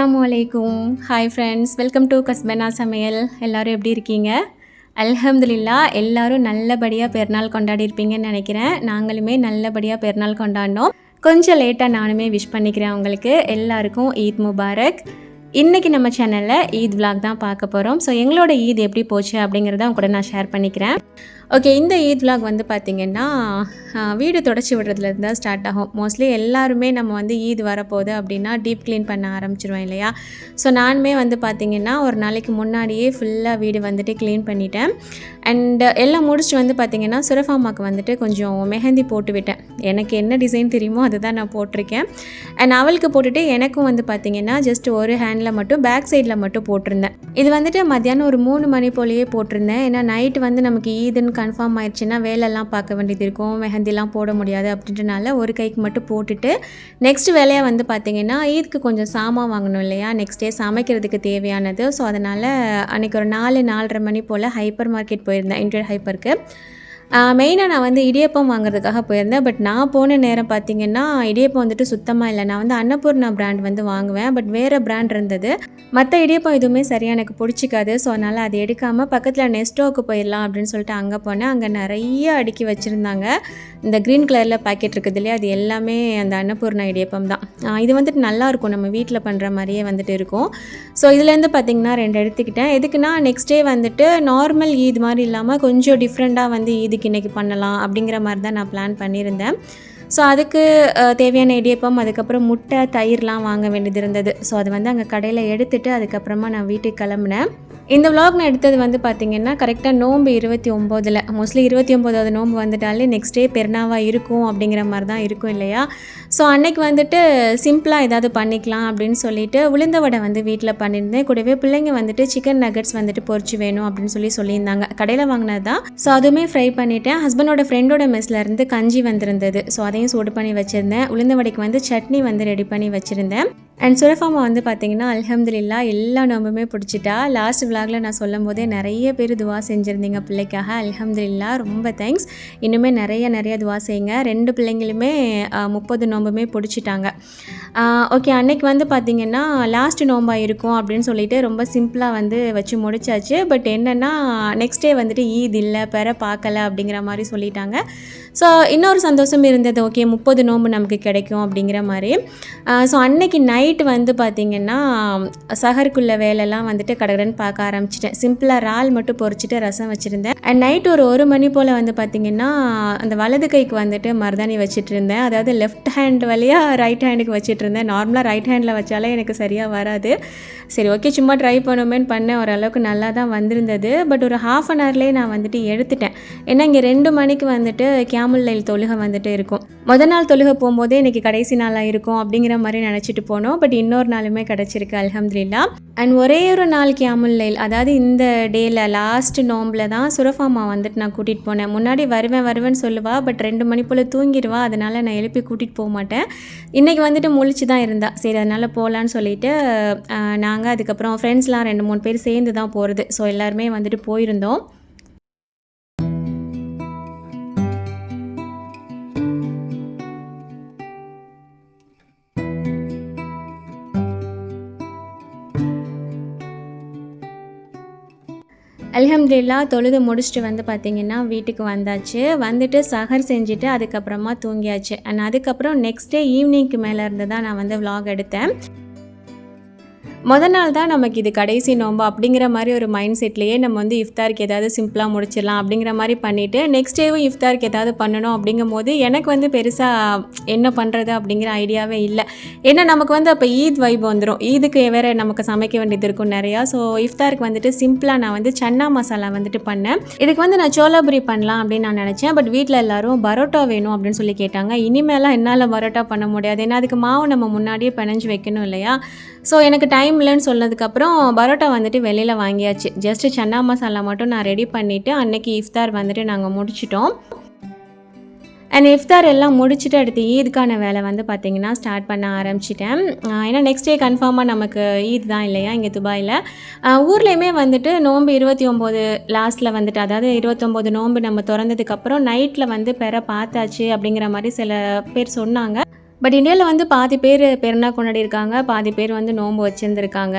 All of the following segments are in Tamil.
அஸ்ஸலாமு அலைக்கும். ஹாய் ஃப்ரெண்ட்ஸ், வெல்கம் டு கஸ்பனா சமையல். எல்லோரும் எப்படி இருக்கீங்க? அல்ஹம்துலில்லாஹ் எல்லோரும் நல்லபடியாக பெருநாள் கொண்டாடி இருப்பீங்கன்னு நினைக்கிறேன். நாங்களுமே நல்லபடியாக பெருநாள் கொண்டாடினோம். கொஞ்சம் லேட்டாக நானுமே விஷ் பண்ணிக்கிறேன் உங்களுக்கு எல்லாருக்கும். ஈத் முபாரக். இன்றைக்கி நம்ம சேனலில் ஈத் விலாக் தான் பார்க்க போகிறோம். ஸோ எங்களோட ஈத் எப்படி போச்சு அப்படிங்கிறத அவங்க கூட நான் ஷேர் பண்ணிக்கிறேன். ஓகே, இந்த ஈத் விலாக் வந்து பார்த்திங்கன்னா வீடு தொடச்சி விடுறதுலேருந்து தான் ஸ்டார்ட் ஆகும். மோஸ்ட்லி எல்லாருமே நம்ம வந்து ஈத் வரப்போகுது அப்படின்னா டீப் க்ளீன் பண்ண ஆரம்பிச்சிருவோம் இல்லையா. ஸோ நானுமே வந்து பார்த்திங்கன்னா ஒரு நாளைக்கு முன்னாடியே ஃபுல்லாக வீடு வந்துட்டு க்ளீன் பண்ணிட்டேன். அண்ட் எல்லாம் முடிச்சுட்டு வந்து பார்த்திங்கன்னா சுரஃபாமாக்கு வந்துட்டு கொஞ்சம் மெஹந்தி போட்டு விட்டேன். எனக்கு என்ன டிசைன் தெரியுமோ அதுதான் நான் போட்டிருக்கேன். அண்ட் அவளுக்கு போட்டுட்டு எனக்கும் வந்து பார்த்திங்கன்னா ஜஸ்ட் ஒரு ஹேண்டில் மட்டும் பேக் சைடில் மட்டும் போட்டிருந்தேன். இது வந்துட்டு மத்தியானம் ஒரு 3 மணி போலேயே போட்டிருந்தேன். ஏன்னா நைட்டு வந்து நமக்கு ஈதுன்னு கன்ஃபார்ம் ஆயிடுச்சுன்னா வேலையெல்லாம் பார்க்க வேண்டியது இருக்கும், மெஹந்திலாம் போட முடியாது அப்படின்றனால ஒரு கைக்கு மட்டும் போட்டுட்டு நெக்ஸ்ட் வேலையாக வந்து பார்த்திங்கன்னா ஈதுக்கு கொஞ்சம் சாமான் வாங்கணும் இல்லையா, நெக்ஸ்ட் டே சமைக்கிறதுக்கு தேவையானது. ஸோ அதனால் அன்றைக்கி ஒரு 4-4:30 மணி போல் ஹைப்பர் மார்க்கெட் போயிருந்தேன், இன்டர் ஹைப்பருக்கு. மெயினாக நான் வந்து இடியப்பம் வாங்குறதுக்காக போயிருந்தேன். பட் நான் போன நேரம் பார்த்திங்கன்னா இடியப்பம் வந்துட்டு சுத்தமாக இல்லை. நான் வந்து அன்னபூர்ணா பிராண்ட் வந்து வாங்குவேன், பட் வேறு பிராண்ட் இருந்தது. மற்ற இடியப்பம் எதுவுமே சரியாக எனக்கு பிடிச்சிக்காது. ஸோ அதனால் அதை எடுக்காமல் பக்கத்தில் நெஸ்டோவுக்கு போயிடலாம் அப்படின்னு சொல்லிட்டு அங்கே போனேன். அங்கே நிறைய அடுக்கி வச்சுருந்தாங்க. இந்த க்ரீன் கலரில் பேக்கெட் இருக்குது இல்லையா, அது எல்லாமே அந்த அன்னபூர்ணா இடியப்பம் தான். இது வந்துட்டு நல்லாயிருக்கும், நம்ம வீட்டில் பண்ணுற மாதிரியே வந்துட்டு இருக்கும். ஸோ இதுலேருந்து பார்த்திங்கன்னா 2 எடுத்துக்கிட்டேன். எதுக்குன்னா நெக்ஸ்ட் டே வந்துட்டு நார்மல் ஈத் மாதிரி இல்லாமல் கொஞ்சம் டிஃப்ரெண்ட்டாக வந்து ஈதுக்கு இன்றைக்கி பண்ணலாம் அப்படிங்கிற மாதிரி தான் நான் பிளான் பண்ணியிருந்தேன். ஸோ அதுக்கு தேவையான இடியப்பம், அதுக்கப்புறம் முட்டை, தயிர்லாம் வாங்க வேண்டியது இருந்தது. ஸோ அது வந்து அங்கே கடையில் எடுத்துகிட்டு அதுக்கப்புறமா நான் வீட்டுக்கு கிளம்புனேன். இந்த விலாக் நான் எடுத்தது வந்து பார்த்திங்கன்னா கரெக்டாக நோம்பு 29. மோஸ்ட்லி 29வது நோம்பு வந்துட்டாலே நெக்ஸ்ட் டே பெருநாவாக இருக்கும் அப்படிங்கிற மாதிரி தான் இருக்கும் இல்லையா. ஸோ அன்னைக்கு வந்துட்டு சிம்பிளாக ஏதாவது பண்ணிக்கலாம் அப்படின்னு சொல்லிட்டு உளுந்த வடை வந்து வீட்டில் பண்ணியிருந்தேன். கூடவே பிள்ளைங்க வந்துட்டு சிக்கன் நகட்ஸ் வந்துட்டு பொரிச்சு வேணும் அப்படின்னு சொல்லியிருந்தாங்க. கடையில் வாங்கினது தான். ஸோ அதுவுமே ஃப்ரை பண்ணிவிட்டேன். ஹஸ்பண்டோட ஃப்ரெண்டோட மெஸ்லேருந்து கஞ்சி வந்திருந்தது. ஸோ அதையும் சூடு பண்ணி வச்சுருந்தேன். உளுந்த வடைக்கு வந்து சட்னி வந்து ரெடி பண்ணி வச்சுருந்தேன். அண்ட் சுரஃபாமா வந்து பார்த்திங்கன்னா அல்ஹம்துலில்லாஹ் எல்லா நோம்புமே பிடிச்சிட்டா. லாஸ்ட் விலாகில் நான் சொல்லும் போதே நிறைய பேர் துவா செஞ்சுருந்தீங்க பிள்ளைக்காக. அல்ஹம்துலில்லாஹ் ரொம்ப தேங்க்ஸ். இன்னுமே நிறைய துவா செய்யுங்க. 2 பிள்ளைங்களுமே 30 நோம்புமே பிடிச்சிட்டாங்க. ஓகே, அன்னைக்கு வந்து பார்த்திங்கன்னா லாஸ்ட் நோம்பாக இருக்கும் அப்படின்னு சொல்லிட்டு ரொம்ப சிம்பிளாக வந்து வச்சு முடிச்சாச்சு. பட் என்னென்னா நெக்ஸ்ட் டே வந்துட்டு ஈத் இல்லை, பார்க்கலை அப்படிங்கிற மாதிரி சொல்லிட்டாங்க. ஸோ இன்னொரு சந்தோஷம் இருந்தது. ஓகே, 30 நோம்பு நமக்கு கிடைக்கும் அப்படிங்கிற மாதிரி. ஸோ அன்னைக்கு நைட்டு வந்து பார்த்திங்கன்னா சஹருக்குள்ள வேலைலாம் வந்துட்டு கடகடன்னு பார்க்க ஆரம்பிச்சிட்டேன். சிம்பிளாக இறால் மட்டும் பொரிச்சிட்டு ரசம் வச்சுருந்தேன். அண்ட் நைட்டு ஒரு 1 மணி போல் வந்து பார்த்திங்கன்னா அந்த வலது கைக்கு வந்துட்டு மருதாணி வச்சுட்டு இருந்தேன். அதாவது லெஃப்ட் ஹேண்ட் வழியாக ரைட் ஹேண்டுக்கு வச்சுட்டு இருந்தேன். நார்மலாக ரைட் ஹேண்டில் வச்சாலே எனக்கு சரியாக வராது. சரி, ஓகே, சும்மா ட்ரை பண்ணுமேன்னு பண்ணேன். ஓரளவுக்கு நல்லா தான் வந்திருந்தது. பட் ஒரு ½ அன் ஹவர்லேயே நான் வந்துட்டு எடுத்துட்டேன். ஏன்னா இங்கே 2 மணிக்கு வந்துட்டு கியாமுல் லைல் தொழுகை வந்துட்டு இருக்கும். முதல் நாள் தொழுகை போகும்போதே இன்றைக்கி கடைசி நாளாக இருக்கும் அப்படிங்கிற மாதிரி நினச்சிட்டு போனோம். பட் இன்னொரு நாளுமே கிடச்சிருக்கு அல்ஹம்துலில்லாஹ். அண்ட் ஒரே ஒரு நாள் கியாமுல் லைல், அதாவது இந்த டேயில் லாஸ்ட் நோம்பில் தான் சுரஃபாமா வந்துட்டு நான் கூட்டிகிட்டு போனேன். முன்னாடி வருவேன்னு சொல்லுவாள். பட் 2 மணி போல் தூங்கிடுவா. அதனால் நான் எழுப்பி கூட்டிகிட்டு போக மாட்டேன். இன்றைக்கி வந்துட்டு முழிச்சு தான் இருந்தா. சரி, அதனால் போகலான்னு சொல்லிவிட்டு நாங்கள் அதுக்கப்புறம் ஃப்ரெண்ட்ஸ்லாம் 2-3 பேர் சேர்ந்து தான் போகிறது. ஸோ எல்லாருமே வந்துட்டு போயிருந்தோம். அல்ஹம்துலில்லாஹ் தொழுது முடிச்சுட்டு வந்து பார்த்திங்கன்னா வீட்டுக்கு வந்தாச்சு. வந்துட்டு சஹர் செஞ்சுட்டு அதுக்கப்புறமா தூங்கியாச்சு. அண்ட் அதுக்கப்புறம் நெக்ஸ்ட் டே ஈவினிங்க்கு மேலே இருந்து தான் நான் வந்து விலாக் எடுத்தேன். நாள் தான் நமக்கு இது கடைசி நோம்பு அப்படிங்கிற மாதிரி ஒரு மைண்ட் செட்லேயே நம்ம வந்து இஃப்தாருக்கு ஏதாவது சிம்பிளாக முடிச்சிடலாம் அப்படிங்கிற மாதிரி பண்ணிவிட்டு நெக்ஸ்ட் டேவும் இஃப்தாருக்கு ஏதாவது பண்ணணும் அப்படிங்கும் போது எனக்கு வந்து பெருசாக என்ன பண்ணுறது அப்படிங்கிற ஐடியாவே இல்லை. ஏன்னா நமக்கு வந்து அப்போ ஈத் வைப் வந்துடும். ஈதுக்கு வேறு நமக்கு சமைக்க வேண்டியது இருக்கும் நிறையா. ஸோ இஃப்தாருக்கு வந்துட்டு சிம்பிளாக நான் வந்து சன்னா மசாலா வந்துட்டு பண்ணேன். இதுக்கு வந்து நான் சோலாபுரி பண்ணலாம் அப்படின்னு நான் நினச்சேன். பட் வீட்டில் எல்லோரும் பரோட்டா வேணும் அப்படின்னு சொல்லி கேட்டாங்க. இனிமேலாம் என்னால் பரோட்டா பண்ண முடியாது, ஏன்னா அதுக்கு மாவு நம்ம முன்னாடியே பிணைஞ்சு வைக்கணும் இல்லையா. ஸோ எனக்கு டைம் இல்லைன்னு சொன்னதுக்கப்புறம் பரோட்டா வந்துட்டு வெளியில் வாங்கியாச்சு. ஜஸ்ட்டு சன்னா மசாலா மட்டும் நான் ரெடி பண்ணிவிட்டு அன்றைக்கி இஃப்தார் வந்துட்டு நாங்கள் முடிச்சிட்டோம். அண்ட் இஃப்தார் எல்லாம் முடிச்சுட்டு அடுத்து ஈதுக்கான வேலை வந்து பார்த்திங்கன்னா ஸ்டார்ட் பண்ண ஆரம்பிச்சிட்டேன். ஏன்னா நெக்ஸ்ட் டே கன்ஃபார்மாக நமக்கு ஈத் தான் இல்லையா இங்கே துபாயில். ஊர்லேயுமே வந்துட்டு நோம்பு 29 லாஸ்ட்டில் வந்துட்டு, அதாவது 29 நோம்பு நம்ம திறந்ததுக்கப்புறம் நைட்டில் வந்து பார்த்தாச்சு அப்படிங்கிற மாதிரி சில பேர் சொன்னாங்க. பட் இந்தியாவில் வந்து பாதி பேர் பெருநாள் கொண்டாடி இருக்காங்க, பாதி பேர் வந்து நோன்பு வச்சுருந்துருக்காங்க.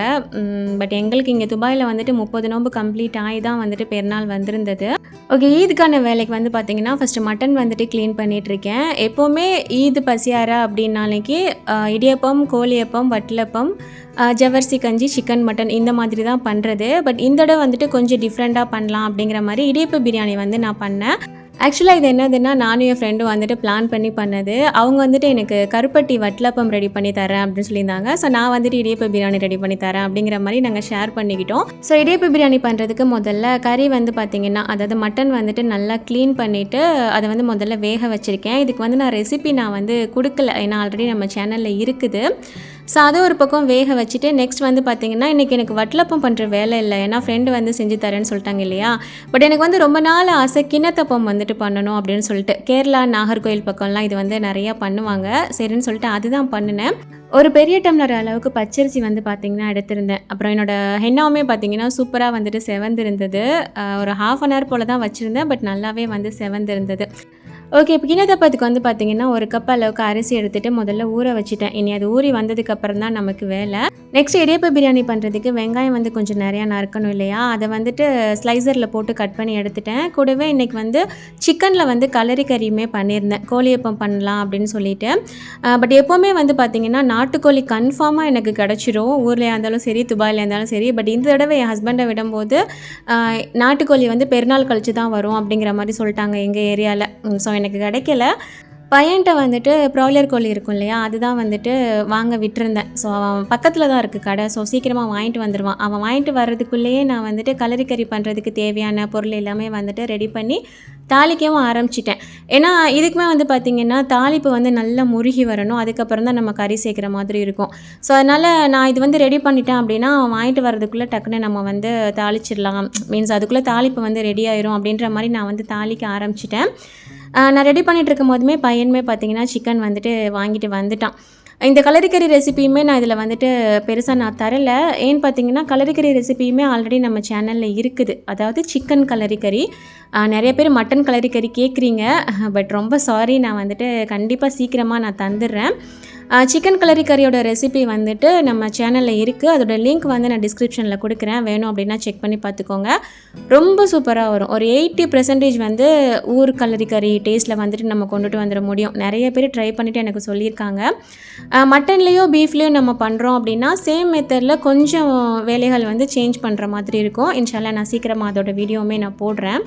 பட் எங்களுக்கு இங்கே துபாயில் வந்துட்டு 30 நோன்பு கம்ப்ளீட் ஆகி தான் வந்துட்டு பெருநாள் வந்திருந்தது. ஓகே, ஈதுக்கான வேலைக்கு வந்து பார்த்திங்கன்னா ஃபஸ்ட்டு மட்டன் வந்துட்டு க்ளீன் பண்ணிகிட்ருக்கேன். எப்போவுமே ஈது பசியாரா அப்படின்னாலைக்கு இடியப்பம், கோழியப்பம், வட்டலப்பம், ஜவ்வரிசி கஞ்சி, சிக்கன், மட்டன் இந்த மாதிரி தான் பண்ணுறது. பட் இந்த தடவை வந்துட்டு கொஞ்சம் டிஃப்ரெண்ட்டாக பண்ணலாம் அப்படிங்கிற மாதிரி இடியப்ப பிரியாணி வந்து நான் பண்ணேன். ஆக்சுவலாக இது என்னதுன்னா, நானும் என் ஃப்ரெண்டும் வந்துட்டு பிளான் பண்ணி பண்ணது. அவங்க வந்துட்டு எனக்கு கருப்பட்டி வட்டலப்பம் ரெடி பண்ணி தரேன் அப்படின்னு சொல்லியிருந்தாங்க. ஸோ நான் வந்துட்டு இடியப்ப பிரியாணி ரெடி பண்ணி தரேன் அப்படிங்கிற மாதிரி நாங்கள் ஷேர் பண்ணிக்கிட்டோம். ஸோ இடியப்ப பிரியாணி பண்ணுறதுக்கு முதல்ல கறி வந்து பார்த்திங்கன்னா, அதாவது மட்டன் வந்துட்டு நல்லா க்ளீன் பண்ணிவிட்டு அதை வந்து முதல்ல வேக வச்சுருக்கேன். இதுக்கு வந்து நான் ரெசிபி வந்து கொடுக்கல, ஏன்னா ஆல்ரெடி நம்ம சேனலில் இருக்குது. ஸோ அதை ஒரு பக்கம் வேக வச்சுட்டு நெக்ஸ்ட் வந்து பார்த்திங்கன்னா, இன்றைக்கி எனக்கு வட்டலப்பம் பண்ணுற வேலை இல்லை, ஏன்னா ஃப்ரெண்டு வந்து செஞ்சு தரேன்னு சொல்லிட்டாங்க இல்லையா. பட் எனக்கு வந்து ரொம்ப நாள் ஆசை கிண்ணத்தப்பம் வந்துட்டு பண்ணணும் அப்படின்னு சொல்லிட்டு. கேரளா, நாகர்கோயில் பக்கம்லாம் இது வந்து நிறையா பண்ணுவாங்க. சரின்னு சொல்லிட்டு அதுதான் பண்ணினேன். ஒரு பெரிய டம்ளர் அளவுக்கு பச்சரிசி வந்து பார்த்திங்கன்னா எடுத்திருந்தேன். அப்புறம் என்னோடய ஹென்னாவுமே பார்த்திங்கன்னா சூப்பராக வந்துட்டு செவந்திருந்தது. ஒரு 1/2 அன் ஹவர் போல் தான் வச்சுருந்தேன், பட் நல்லாவே வந்து செவந்திருந்தது. ஓகே, இப்போ கிண்ணத்தப்பத்துக்கு வந்து பார்த்திங்கன்னா 1 கப் அளவுக்கு அரிசி எடுத்துகிட்டு முதல்ல ஊற வச்சுட்டேன். இனி அது ஊறி வந்ததுக்கப்புறம் தான் நமக்கு வேலை. நெக்ஸ்ட் இடியப்ப பிரியாணி பண்ணுறதுக்கு வெங்காயம் வந்து கொஞ்சம் நிறையா நறுக்கணும் இல்லையா, அதை வந்துட்டு ஸ்லைசரில் போட்டு கட் பண்ணி எடுத்துட்டேன். கூடவே இன்றைக்கி வந்து சிக்கனில் வந்து கலரி கறியுமே பண்ணியிருந்தேன், கோழியப்பம் பண்ணலாம் அப்படின்னு சொல்லிட்டு. பட் எப்போவுமே வந்து பார்த்திங்கன்னா நாட்டுக்கோழி கன்ஃபார்மாக எனக்கு கிடச்சிரும், ஊர்லேயே இருந்தாலும் சரி, துபாயில் இருந்தாலும் சரி. பட் இந்த தடவை என் ஹஸ்பண்டை விடும்போது நாட்டுக்கோழி வந்து பெருநாள் கழிச்சு தான் வரும் அப்படிங்கிற மாதிரி சொல்லிட்டாங்க எங்கள் ஏரியாவில். ஸோ எனக்கு கிடைக்கல. பையன்கிட்ட வந்துட்டு ப்ராய்லர் கோழி இருக்கும் இல்லையா, அதுதான் வந்துட்டு வாங்க விட்டுருந்தேன். ஸோ அவன் பக்கத்தில் தான் இருக்குது கடை. ஸோ சீக்கிரமாக வாங்கிட்டு வந்துடுவான். அவன் வாங்கிட்டு வர்றதுக்குள்ளேயே நான் வந்துட்டு கலரிக்கறி பண்ணுறதுக்கு தேவையான பொருள் எல்லாமே வந்துட்டு ரெடி பண்ணி தாளிக்கவும் ஆரம்பிச்சிட்டேன். ஏன்னா இதுக்குமே வந்து பார்த்திங்கன்னா தாளிப்பு வந்து நல்லா முருகி வரணும், அதுக்கப்புறம் தான் நம்ம கறி சேர்க்குற மாதிரி இருக்கும். ஸோ அதனால் நான் இது வந்து ரெடி பண்ணிட்டேன் அப்படின்னா அவன் வாங்கிட்டு வர்றதுக்குள்ளே டக்குன்னு நம்ம வந்து தாளிச்சிடலாம், மீன்ஸ் அதுக்குள்ளே தாளிப்பு வந்து ரெடி ஆயிரும் அப்படின்ற மாதிரி நான் வந்து தாளிக்க ஆரம்பிச்சிட்டேன். நான் ரெடி பண்ணிகிட்டு இருக்கும் போதுமே பையனுமே பார்த்திங்கன்னா சிக்கன் வந்துட்டு வாங்கிட்டு வந்துட்டான். இந்த கலரிக்கறி ரெசிபியுமே நான் இதில் வந்துட்டு பெருசாக நான் தரல. ஏன்னு பார்த்தீங்கன்னா கலரிக்கறி ரெசிபியுமே ஆல்ரெடி நம்ம சேனலில் இருக்குது. அதாவது சிக்கன் கலரிக்கறி. நிறைய பேர் மட்டன் கலரிக்கறி கேட்குறீங்க. பட் ரொம்ப சாரி, நான் வந்துட்டு கண்டிப்பாக சீக்கிரமாக நான் தந்துடுறேன். சிக்கன் கலரிக்கறியோட ரெசிபி வந்துட்டு நம்ம சேனலில் இருக்குது. அதோட லிங்க் வந்து நான் டிஸ்கிரிப்ஷனில் கொடுக்குறேன், வேணும் அப்படின்னா செக் பண்ணி பார்த்துக்கோங்க. ரொம்ப சூப்பராக வரும். ஒரு 80% வந்து ஊர் கலரிக்கறி டேஸ்ட்டில் வந்துட்டு நம்ம கொண்டுட்டு வந்துட முடியும். நிறைய பேர் ட்ரை பண்ணிவிட்டு எனக்கு சொல்லியிருக்காங்க. மட்டன்லேயோ பீஃப்லேயோ நம்ம பண்ணுறோம் அப்படின்னா சேம் மெத்தடில் கொஞ்சம் வேலைகள் வந்து சேஞ்ச் பண்ணுற மாதிரி இருக்கும். இன்ஷால்லா நான் சீக்கிரமாக அதோட வீடியோவுமே நான் போடுறேன்.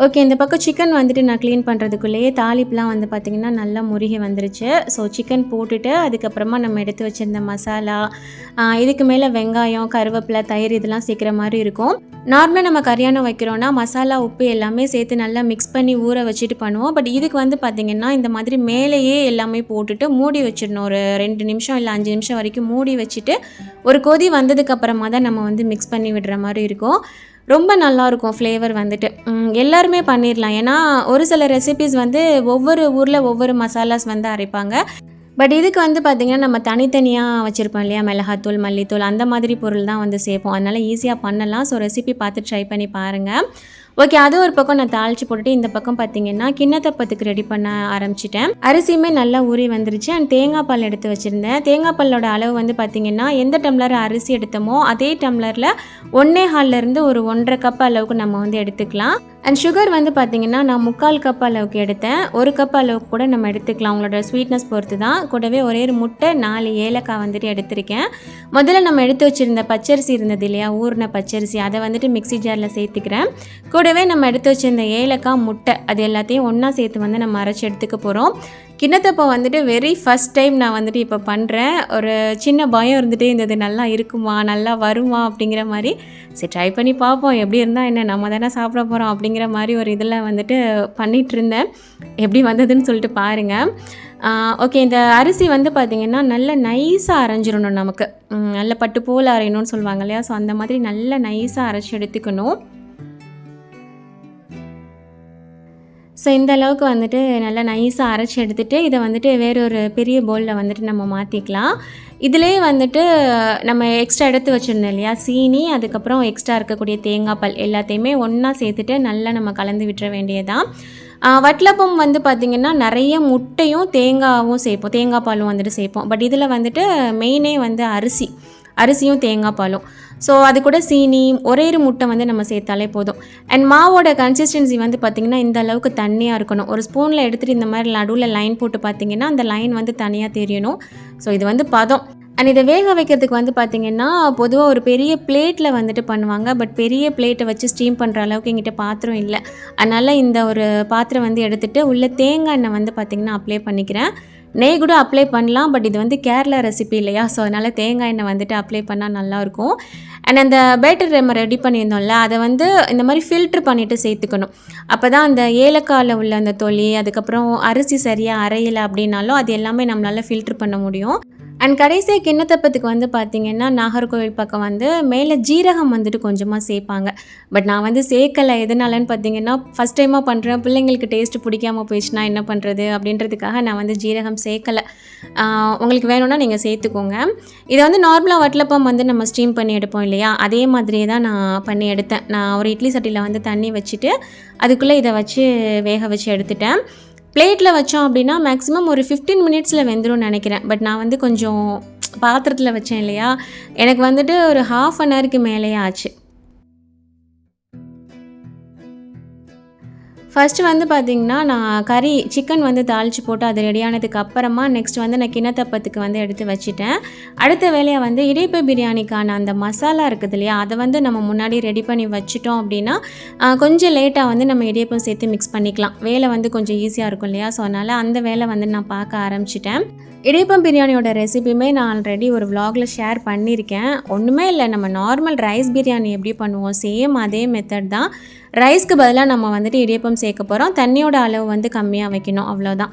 ஓகே, இந்த பக்கம் சிக்கன் வந்துட்டு நான் க்ளீன் பண்ணுறதுக்குள்ளேயே தாளிப்புலாம் வந்து பார்த்திங்கன்னா நல்லா முருகி வந்துருச்சு. ஸோ சிக்கன் போட்டுட்டு அதுக்கப்புறமா நம்ம எடுத்து வச்சுருந்த மசாலா, இதுக்கு மேலே வெங்காயம், கருவேப்பிலை, தயிர் இதெல்லாம் சேர்க்குற மாதிரி இருக்கும். நார்மலாக நம்ம கறியானம் வைக்கிறோன்னா மசாலா, உப்பு எல்லாமே சேர்த்து நல்லா மிக்ஸ் பண்ணி ஊற வச்சுட்டு பண்ணுவோம். பட் இதுக்கு வந்து பார்த்திங்கன்னா இந்த மாதிரி மேலேயே எல்லாமே போட்டுட்டு மூடி வச்சிடணும். ஒரு 2 நிமிஷம் இல்லை 5 நிமிஷம் வரைக்கும் மூடி வச்சுட்டு ஒரு கொதி வந்ததுக்கப்புறமா தான் நம்ம வந்து மிக்ஸ் பண்ணி விடுற மாதிரி இருக்கும். ரொம்ப நல்லாயிருக்கும் ஃப்ளேவர் வந்துட்டு. எல்லாருமே பண்ணிடலாம். ஏன்னா ஒரு சில ரெசிபிஸ் வந்து ஒவ்வொரு ஊரில் ஒவ்வொரு மசாலாஸ் வந்து அரைப்பாங்க. பட் இதுக்கு வந்து பார்த்திங்கன்னா நம்ம தனித்தனியாக வச்சுருப்போம் இல்லையா, மிளகாத்தூள், மல்லித்தூள் அந்த மாதிரி பொருள் தான் வந்து சேர்ப்போம். அதனால் ஈஸியாக பண்ணலாம். ஸோ ரெசிபி பார்த்து ட்ரை பண்ணி பாருங்கள். ஓகே, அது ஒரு பக்கம் நான் தாளித்து போட்டுட்டு இந்த பக்கம் பார்த்திங்கன்னா கிண்ணத்தப்பத்துக்கு ரெடி பண்ண ஆரம்பிச்சிட்டேன். அரிசியுமே நல்லா ஊறி வந்துருச்சு. அண்ட் தேங்காய் பால் எடுத்து வச்சுருந்தேன். தேங்காய் பாலோட அளவு வந்து பார்த்திங்கன்னா எந்த டம்ளர் அரிசி எடுத்தோமோ அதே டம்ளரில் 1.25 ஒரு 1.5 கப் அளவுக்கு நம்ம வந்து எடுத்துக்கலாம். அண்ட் சுகர் வந்து பார்த்திங்கன்னா நான் 3/4 கப் அளவுக்கு எடுத்தேன். 1 கப் அளவுக்கு கூட நம்ம எடுத்துக்கலாம், உங்களோட ஸ்வீட்னஸ் பொறுத்து தான். கூடவே ஒரே ஒரு முட்டை, 4 ஏலக்காய் வந்துட்டு எடுத்திருக்கேன். முதல்ல நம்ம எடுத்து வச்சுருந்த பச்சரிசி இருந்தது இல்லையா, ஊறின பச்சரிசி, அதை வந்துட்டு மிக்ஸி ஜாரில் சேர்த்துக்கிறேன். கூடவே நம்ம எடுத்து வச்சுருந்த ஏலக்காய், முட்டை, அது எல்லாத்தையும் ஒன்றா சேர்த்து வந்து நம்ம அரைச்சி எடுத்துக்க போகிறோம். கிண்ணத்தப்பம் வந்துட்டு வெரி ஃபஸ்ட் டைம் நான் வந்துட்டு இப்போ பண்ணுறேன். ஒரு சின்ன பயம் இருந்துகிட்டே இருந்தது, நல்லா இருக்குமா, நல்லா வருமா அப்படிங்கிற மாதிரி. சரி ட்ரை பண்ணி பார்ப்போம், எப்படி இருந்தால் என்ன, நம்ம தானே சாப்பிட போகிறோம் அப்படிங்கிற மாதிரி ஒரு இதில் வந்துட்டு பண்ணிகிட்டு இருந்தேன். எப்படி வந்ததுன்னு சொல்லிட்டு பாருங்கள். ஓகே, இந்த அரிசி வந்து பார்த்திங்கன்னா நல்லா நைஸாக அரைஞ்சிடணும். நமக்கு நல்ல பட்டு போல் அரையணும்னு சொல்லுவாங்க இல்லையா, ஸோ அந்த மாதிரி நல்லா நைஸாக அரைச்சி எடுத்துக்கணும். ஸோ இந்த அளவுக்கு வந்துட்டு நல்லா நைஸாக அரைச்சி எடுத்துகிட்டு இதை வந்துட்டு வேறொரு பெரிய பவுலில் வந்துட்டு நம்ம மாற்றிக்கலாம். இதிலே வந்துட்டு நம்ம எக்ஸ்ட்ரா எடுத்து வச்சுருந்தோம் இல்லையா, சீனி, அதுக்கப்புறம் எக்ஸ்ட்ரா இருக்கக்கூடிய தேங்காய் பால் எல்லாத்தையுமே ஒன்றா சேர்த்துட்டு நல்லா நம்ம கலந்து விட்டுற வேண்டியதான். வட்டலப்பம் வந்து பார்த்திங்கன்னா நிறைய முட்டையும் தேங்காயும் சேர்ப்போம், தேங்காய் பாலும் வந்துட்டு சேர்ப்போம். பட் இதில் வந்துட்டு மெயினே வந்து அரிசியும் தேங்காய் பாலும். ஸோ அது கூட சீனி, ஒரே ஒரு முட்டை வந்து நம்ம சேர்த்தாலே போதும். அண்ட் மாவோட கன்சிஸ்டன்சி வந்து பார்த்திங்கன்னா இந்த அளவுக்கு தண்ணியாக இருக்கணும். ஒரு ஸ்பூனில் எடுத்துகிட்டு இந்த மாதிரி நடுவில் லைன் போட்டு பார்த்திங்கன்னா அந்த லைன் வந்து தனியாக தெரியணும். ஸோ இது வந்து பதம். அண்ட் இதை வேக வைக்கிறதுக்கு வந்து பார்த்திங்கன்னா பொதுவாக ஒரு பெரிய பிளேட்டில் வந்துட்டு பண்ணுவாங்க. பட் பெரிய பிளேட்டை வச்சு ஸ்டீம் பண்ணுற அளவுக்கு எங்கிட்ட பாத்திரம் இல்லை. அதனால் இந்த ஒரு பாத்திரம் வந்து எடுத்துகிட்டு உள்ளே தேங்காய் எண்ணெய் வந்து பார்த்திங்கன்னா அப்ளை பண்ணிக்கிறேன். நெய் கூட அப்ளை பண்ணலாம். பட் இது வந்து கேரளா ரெசிபி இல்லையா, ஸோ அதனால் தேங்காய் எண்ணெய் வந்துட்டு அப்ளை பண்ணால் நல்லாயிருக்கும். அண்ட் அந்த பேட்டர் நம்ம ரெடி பண்ணியிருந்தோம்ல, அதை வந்து இந்த மாதிரி ஃபில்ட்ரு பண்ணிவிட்டு சேர்த்துக்கணும். அப்போ தான் அந்த ஏலக்காயில் உள்ள அந்த தொலி, அதுக்கப்புறம் அரிசி சரியாக அரையலை அப்படின்னாலும் அது எல்லாமே நம்மளால் ஃபில்ட்ரு பண்ண முடியும். அண்ட் கடைசியாக கிண்ணத்தப்பத்துக்கு வந்து பார்த்திங்கன்னா நாகர்கோவில் பக்கம் வந்து மேலே ஜீரகம் வந்துட்டு கொஞ்சமாக சேர்ப்பாங்க. பட் நான் வந்து சேர்க்கலை. எதனாலன்னு பார்த்திங்கன்னா ஃபஸ்ட் டைமாக பண்ணுறேன், பிள்ளைங்களுக்கு டேஸ்ட்டு பிடிக்காமல் போயிடுச்சுன்னா என்ன பண்ணுறது அப்படின்றதுக்காக நான் வந்து ஜீரகம் சேர்க்கலை. உங்களுக்கு வேணும்னா நீங்கள் சேர்த்துக்கோங்க. இதை வந்து நார்மலாக வட்டலப்பம் வந்து நம்ம ஸ்டீம் பண்ணி எடுப்போம் இல்லையா, அதே மாதிரியே தான் நான் பண்ணி எடுத்தேன். நான் ஒரு இட்லி சட்டியில் வந்து தண்ணி வச்சுட்டு அதுக்குள்ளே இதை வச்சு வேக வச்சு எடுத்துட்டேன். பிளேட்டில் வச்சோம் அப்படின்னா மேக்ஸிமம் ஒரு 15 மினிட்ஸில் வெந்துரும்னு நினைக்கிறேன். பட் நான் வந்து கொஞ்சம் பாத்திரத்தில் வச்சேன் இல்லையா, எனக்கு வந்துட்டு ஒரு 1/2 அன் ஹவருக்கு மேலேயே ஆச்சு. ஃபஸ்ட்டு வந்து பார்த்திங்கன்னா நான் சிக்கன் வந்து தாளித்து போட்டு அது ரெடியானதுக்கு அப்புறமா நெக்ஸ்ட் வந்து நான் கிண்ணத்தப்பத்துக்கு வந்து எடுத்து வச்சுட்டேன். அடுத்த வேலையாக வந்து இடிப்பு பிரியாணிக்கான அந்த மசாலா இருக்குது இல்லையா, அதை வந்து நம்ம முன்னாடி ரெடி பண்ணி வச்சுட்டோம் அப்படின்னா கொஞ்சம் லேட்டாக வந்து நம்ம இடியப்பம் சேர்த்து மிக்ஸ் பண்ணிக்கலாம். வேலை வந்து கொஞ்சம் ஈஸியாக இருக்கும் இல்லையா, ஸோ அதனால் அந்த வேலை வந்து நான் பார்க்க ஆரம்பிச்சிட்டேன். இடியப்பம் பிரியாணியோட ரெசிபியுமே நான் ஆல்ரெடி ஒரு விலாகில் ஷேர் பண்ணியிருக்கேன். ஒன்றுமே இல்லை, நம்ம நார்மல் ரைஸ் பிரியாணி எப்படி பண்ணுவோம் சேம் அதே மெத்தட் தான். ரைஸ்க்கு பதிலாக நம்ம வந்துட்டு இடியப்பம் சேர்க்க போகிறோம். தண்ணியோட அளவு வந்து கம்மியாக வைக்கணும், அவ்வளோதான்.